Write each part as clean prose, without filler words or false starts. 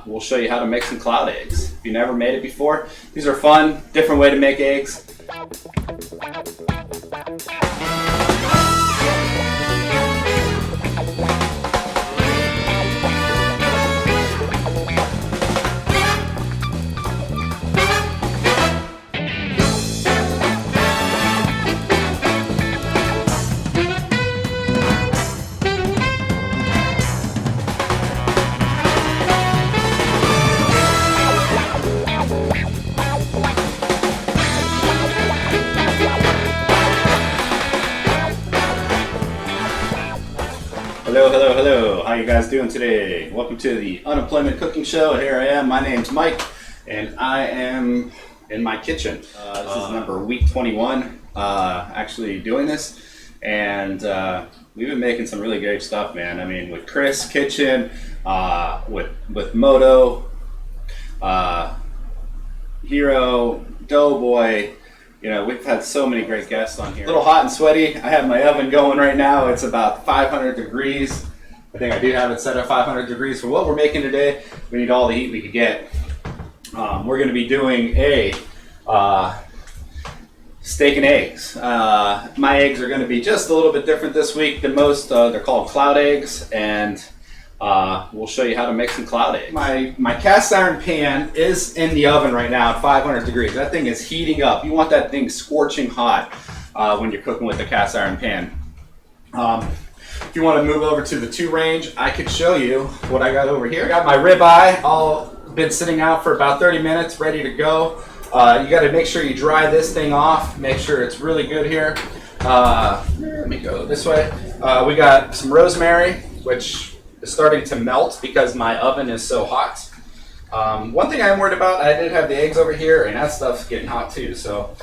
we'll show you how to make some cloud eggs. If you never made it before, these are fun, different way to make eggs. Hello. How you guys doing today? Welcome to the Unemployment Cooking Show. Here I am. My name's Mike, and I am in my kitchen. This is week 21, actually doing this, and we've been making some really great stuff, man. I mean, with Chris Kitchen, with Moto, Hero, Doughboy. You know, we've had so many great guests on here. A little hot and sweaty. I have my oven going right now. It's about 500 degrees. I think I do have it set at 500 degrees. For what we're making today, we need all the heat we could get. We're going to be doing a steak and eggs. My eggs are going to be just a little bit different this week than most. They're called cloud eggs, and we'll show you how to make some cloud eggs. My cast iron pan is in the oven right now at 500 degrees. That thing is heating up. You want that thing scorching hot when you're cooking with the cast iron pan. If you want to move over to the 2 range, I could show you what I got over here. I got my ribeye all been sitting out for about 30 minutes, ready to go. You got to make sure you dry this thing off. Make sure it's really good here. Let me go this way. We got some rosemary, which is starting to melt because my oven is so hot. One thing I'm worried about, I did have the eggs over here, and that stuff's getting hot too. So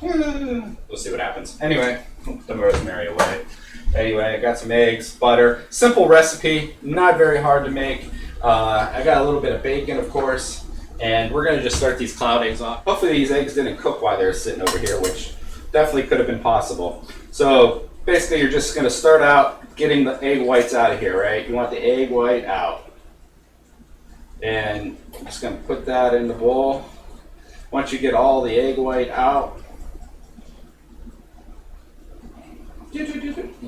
we'll see what happens. Anyway, put the rosemary away. Anyway, I got some eggs, butter. Simple recipe, not very hard to make. I got a little bit of bacon, of course, and we're gonna just start these cloud eggs off. Hopefully these eggs didn't cook while they were sitting over here, which definitely could have been possible. So basically you're just gonna start out getting the egg whites out of here, right? You want the egg white out. And I'm just gonna put that in the bowl. Once you get all the egg white out, you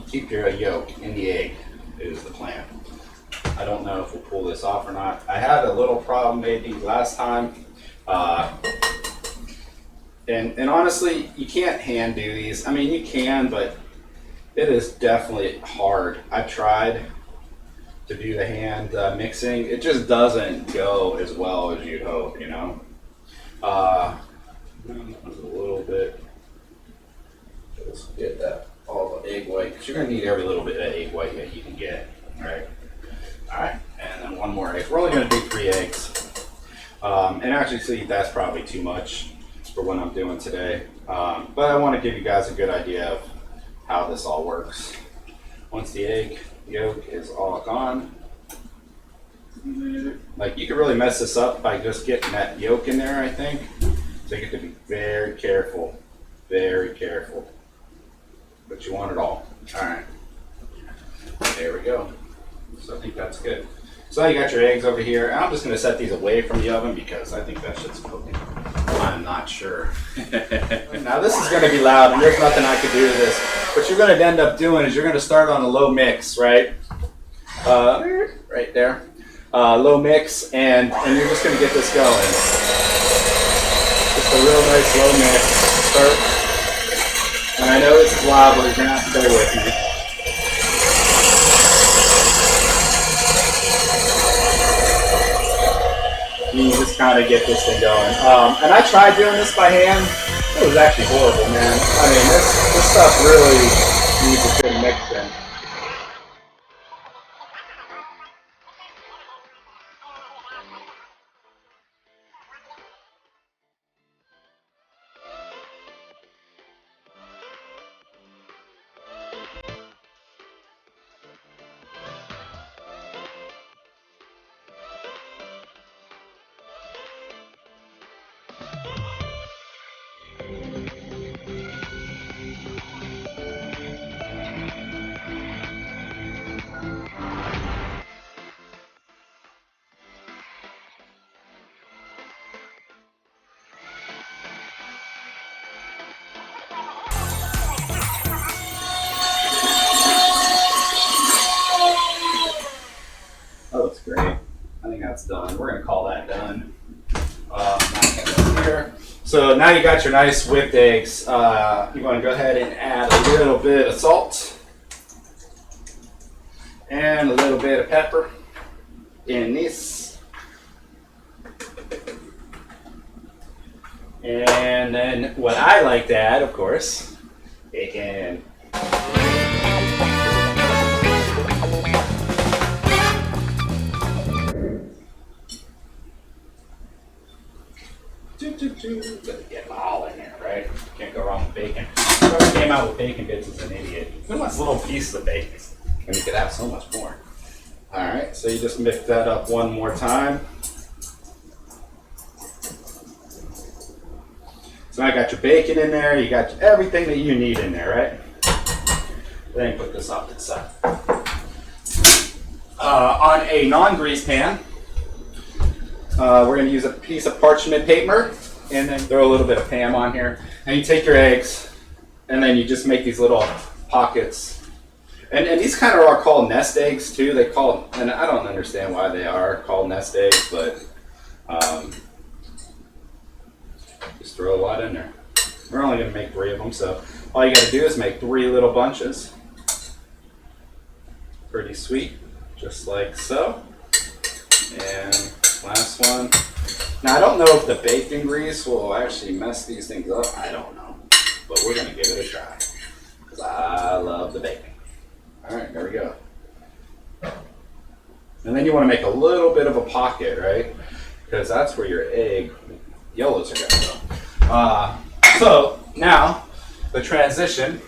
keep your yolk in the egg, is the plan. I don't know if we'll pull this off or not. I had a little problem maybe last time. And honestly, you can't hand do these. I mean, you can, but it is definitely hard. I tried to do the hand mixing. It just doesn't go as well as you'd hope, you know. A little bit. Just get that all the egg white, because you're going to need every little bit of egg white that you can get. All right, and then one more egg. We're only going to do 3 eggs. And actually, see, that's probably too much for what I'm doing today. But I want to give you guys a good idea of how this all works. Once the egg yolk is all gone, like, you can really mess this up by just getting that yolk in there, I think. So you have to be very careful, but you want it all. All right, there we go. So I think that's good. So you got your eggs over here. I'm just going to set these away from the oven because I think that shit's cooking. I'm not sure. Now this is going to be loud, and there's nothing I can do to this. What you're going to end up doing is you're going to start on a low mix, right? Right there. Low mix, and you're just going to get this going. Just a real nice low mix. Start. And I know this is loud, but you're going to have to bear with me. You just kind of get this thing going. And I tried doing this by hand. It was actually horrible, man. I mean, this stuff really needs a good mixing. I think that's done. We're gonna call that done. Here. So now you got your nice whipped eggs. You want to go ahead and add a little bit of salt and a little bit of pepper in this. And then what I like to add, of course, bacon. Gotta get them all in there, right? Can't go wrong with bacon. Whoever came out with bacon bits is an idiot. Who wants little pieces of bacon? And you could have so much more. Alright, so you just mix that up one more time. So now you got your bacon in there, you got everything that you need in there, right? Then put this off to the side. On a non-grease pan, we're going to use a piece of parchment paper and then throw a little bit of Pam on here. And you take your eggs and then you just make these little pockets. And these kind of are called nest eggs too. They call, and I don't understand why they are called nest eggs, but just throw a lot in there. We're only going to make 3 of them, so all you got to do is make 3 little bunches. Pretty sweet, just like so. And last one. Now I don't know if the bacon grease will actually mess these things up. I don't know, but we're gonna give it a try because I love the bacon. All right, there we go. And then you want to make a little bit of a pocket, right? Because that's where your egg yellows are gonna go. So now the transition.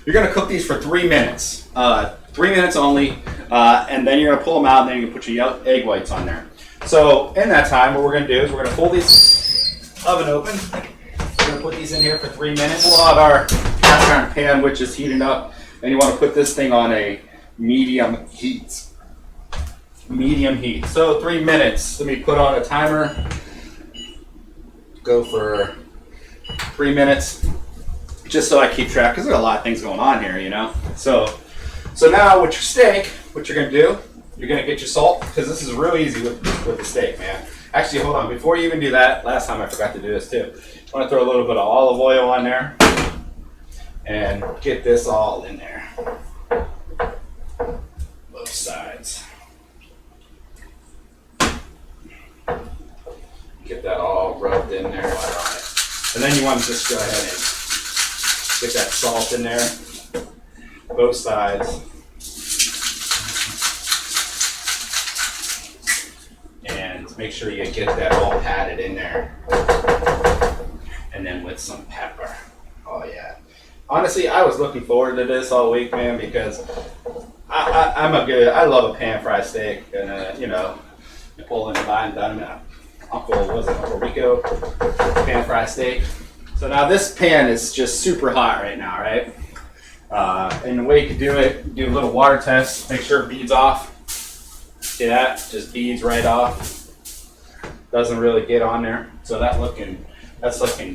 You're gonna cook these for 3 minutes. 3 minutes only, and then you're gonna pull them out, and then you can put your egg whites on there. So in that time, what we're gonna do is we're gonna pull these oven open. We're gonna put these in here for 3 minutes. Pull out our cast iron pan, which is heating up, and you want to put this thing on a medium heat. Medium heat. So 3 minutes. Let me put on a timer. Go for 3 minutes, just so I keep track, because there's a lot of things going on here, you know. So now with your steak, what you're gonna do, you're gonna get your salt, because this is real easy with the steak, man. Actually, hold on, before you even do that, last time I forgot to do this too. I wanna throw a little bit of olive oil on there and get this all in there. Both sides. Get that all rubbed in there. And then you want to just go ahead and get that salt in there. Both sides. And make sure you get that all patted in there. And then with some pepper. Oh yeah. Honestly, I was looking forward to this all week, man, because I love a pan fried steak. And you know, Napoleon Divine done it. Uncle Rico pan fried steak. So now this pan is just super hot right now, right? And the way you can do it, do a little water test, make sure it beads off. See that? Just beads right off. Doesn't really get on there. So that's looking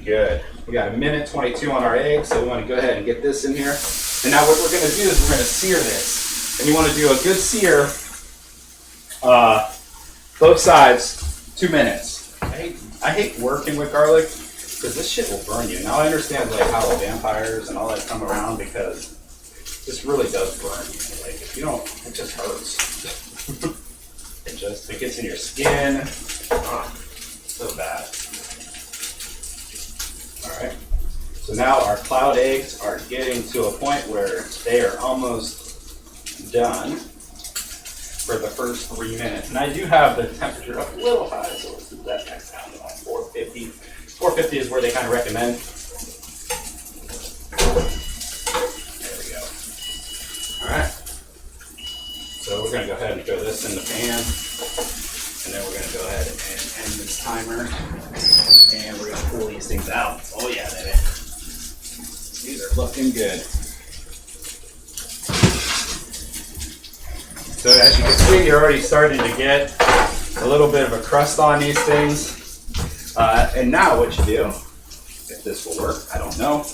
good. We got 1:22 on our eggs, so we want to go ahead and get this in here. And now what we're going to do is we're going to sear this. And you want to do a good sear, both sides, 2 minutes. I hate working with garlic, because this shit will burn you. Now I understand like how vampires and all that come around, because this really does burn you. Like if you don't, it just hurts. it gets in your skin. So bad. All right. So now our cloud eggs are getting to a point where they are almost done for the first 3 minutes. And I do have the temperature up a little high, so let's do that next time on 450. 450 is where they kind of recommend. There we go. All right. So we're going to go ahead and throw this in the pan. And then we're going to go ahead and end this timer. And we're going to pull these things out. Oh yeah, baby. These are looking good. So as you can see, you're already starting to get a little bit of a crust on these things. And now what you do, if this will work, I don't know.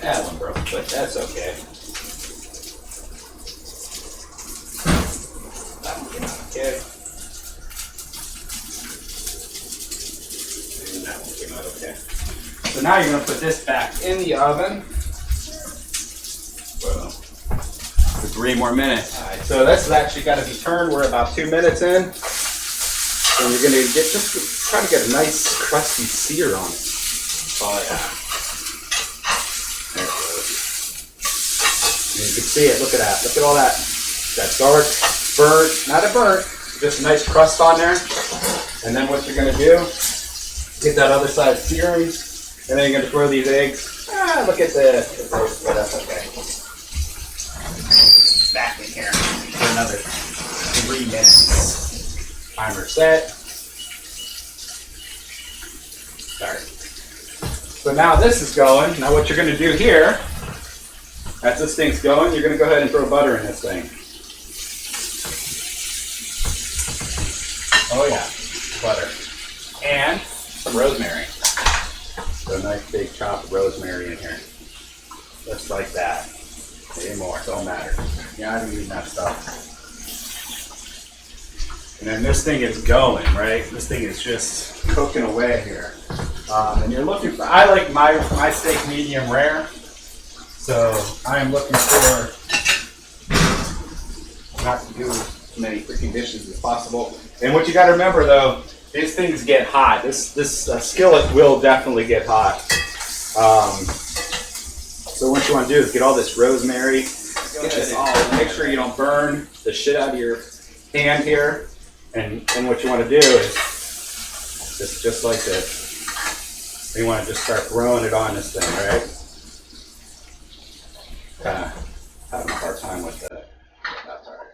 That one broke, but that's okay. That one came out okay. And that one came out okay. So now you're going to put this back in the oven. Well, for 3 more minutes. All right, so this has actually got to be turned. We're about 2 minutes in. So you're going to try to get a nice crusty sear on it. Oh yeah. There it goes. And you can see it. Look at that. Look at all that. That dark, burnt, not a burnt, just a nice crust on there. And then what you're going to do, get that other side searing. And then you're going to throw these eggs. Look at this. But that's okay. Back in here for another 3 minutes. Timer set. Start. So now this is going. Now what you're going to do here, as this thing's going, you're going to go ahead and throw butter in this thing. Oh yeah, butter. And some rosemary. So a nice big chop of rosemary in here. Just like that. Maybe more, don't matter. Yeah, I'm using that stuff. And then this thing is going, right? This thing is just cooking away here. And you're looking for, I like my steak medium rare. So I am looking for not to do as many freaking dishes as possible. And what you got to remember though, these things get hot. This skillet will definitely get hot. So what you want to do is get all this rosemary, get this all, make sure you don't burn the shit out of your hand here. And what you want to do is just like this. You want to just start throwing it on this thing, right? Kind of having a hard time with that. That's all right.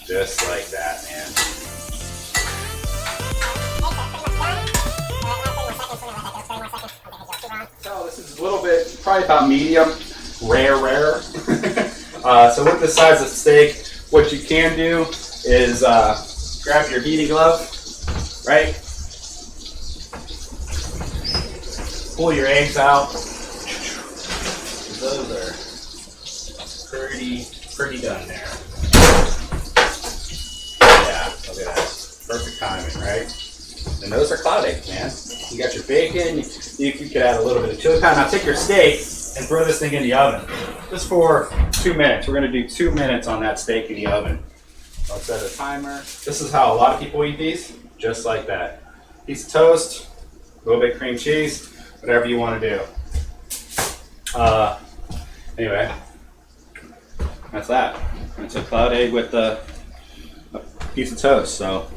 Just like that, man. So this is a little bit, probably about medium, rare. So with the size of steak, what you can do is grab your heating glove, right? Pull your eggs out. Those are pretty done there. Look at that. Perfect timing, right? And those are cloud eggs, man. You got your bacon. You could add a little bit of chili powder. Now take your steak and throw this thing in the oven. Just for 2 minutes. We're going to do 2 minutes on that steak in the oven. I'll set a timer. This is how a lot of people eat these. Just like that. Piece of toast, a little bit of cream cheese, whatever you want to do. Anyway, that's that. It's a cloud egg with a piece of toast, so.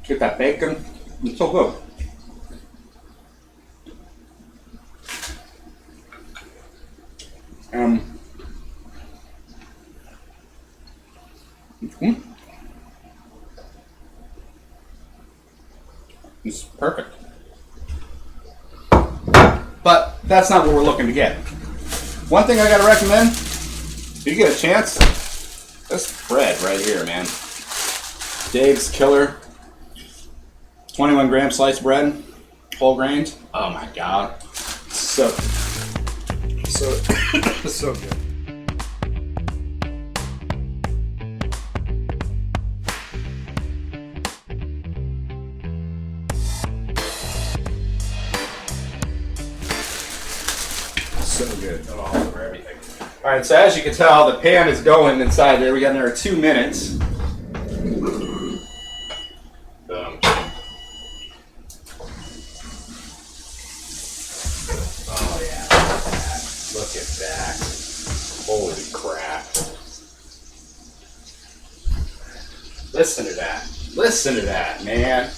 Get that bacon, it's so good. It's perfect. But that's not what we're looking to get. One thing I gotta recommend, if you get a chance, this bread right here, man. Dave's Killer 21 gram sliced bread, whole grains. Oh my god. So good. So good. All over everything. All right, so as you can tell, the pan is going inside there. We got another 2 minutes. Boom. Oh yeah, look at that. Holy crap. Listen to that. Listen to that, man.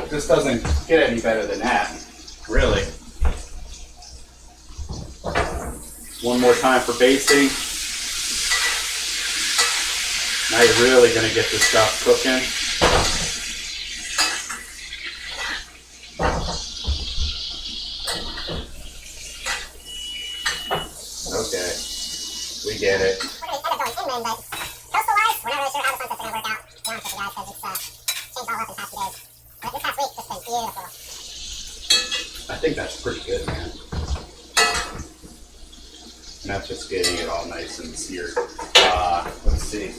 This doesn't get any better than that, really. One more time for basting. Now you're really going to get this stuff cooking. Okay, we get it. I think that's pretty good, man. And that's just getting it all nice and seared. Let's see.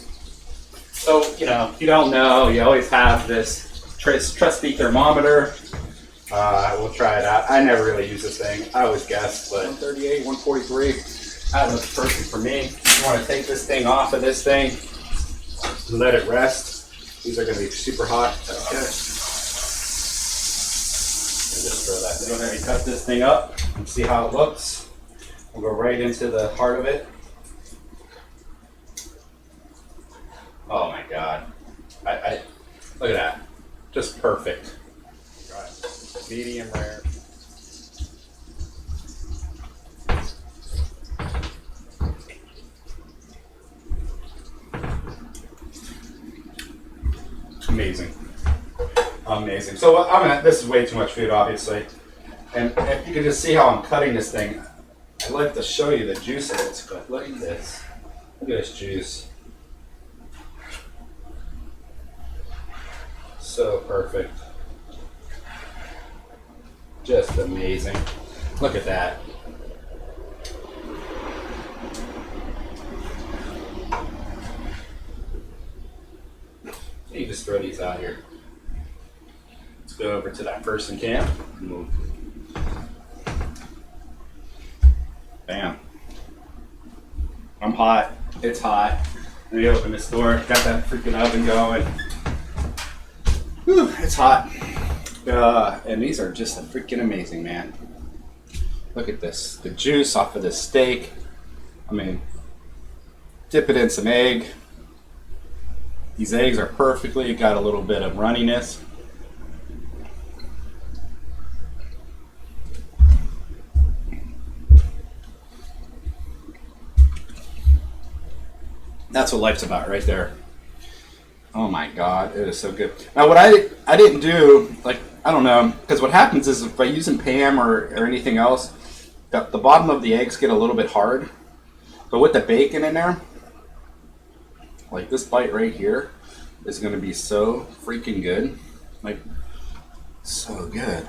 So, you know, if you don't know, you always have this trusty thermometer. We'll try it out. I never really use this thing. I always guess, but 138, 143. That looks perfect for me. You want to take this thing off of this thing and let it rest. These are going to be super hot. Okay. Just throw that. Go ahead and cut this thing up and see how it looks. We'll go right into the heart of it. Oh my God. I look at that. Just perfect. Medium rare. Amazing. Amazing. So this is way too much food, obviously. And if you can just see how I'm cutting this thing, I'd like to show you the juice that it's cut. Look at this. Look at this juice. So perfect. Just amazing. Look at that. You just throw these out here. Let's go over to that person cam. Bam. I'm hot. It's hot. Let me open this door. Got that freaking oven going. Whew, it's hot. And these are just freaking amazing, man. Look at this. The juice off of this steak. I mean, dip it in some egg. These eggs are perfectly, got a little bit of runniness. That's what life's about right there. Oh my God, it is so good. Now what I didn't do, like, I don't know, because what happens is if I use Pam or anything else, the bottom of the eggs get a little bit hard. But with the bacon in there, like this bite right here is going to be so freaking good. Like, so good.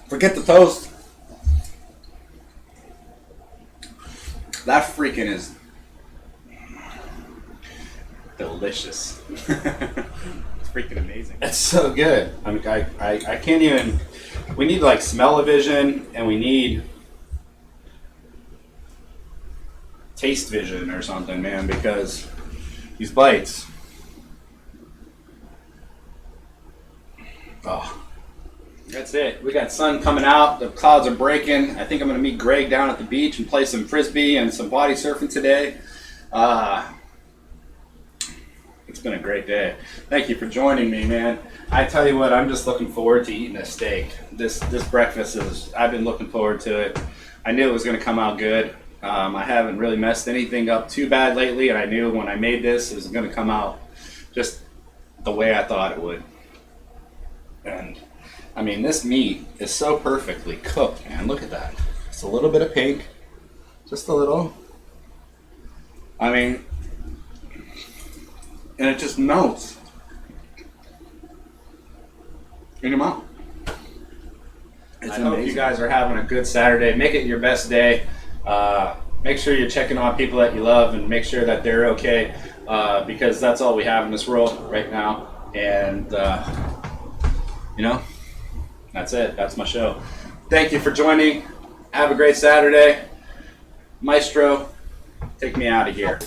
Forget the toast. That freaking is delicious. It's freaking amazing. It's so good. I mean, I can't even. We need like smell-o-vision, and we need taste vision or something, man, because these bites. Oh, that's it. We got sun coming out. The clouds are breaking. I think I'm going to meet Greg down at the beach and play some frisbee and some body surfing today. It's been a great day. Thank you for joining me, man. I tell you what, I'm just looking forward to eating this steak. This breakfast I've been looking forward to it. I knew it was going to come out good. I haven't really messed anything up too bad lately, and I knew when I made this, it was going to come out just the way I thought it would. And I mean, this meat is so perfectly cooked, man. Look at that. It's a little bit of pink, just a little. I mean, and it just melts in your mouth. It's amazing. Hope you guys are having a good Saturday. Make it your best day. Make sure you're checking on people that you love and make sure that they're okay, because that's all we have in this world right now. And, you know, that's it. That's my show. Thank you for joining. Have a great Saturday. Maestro, take me out of here.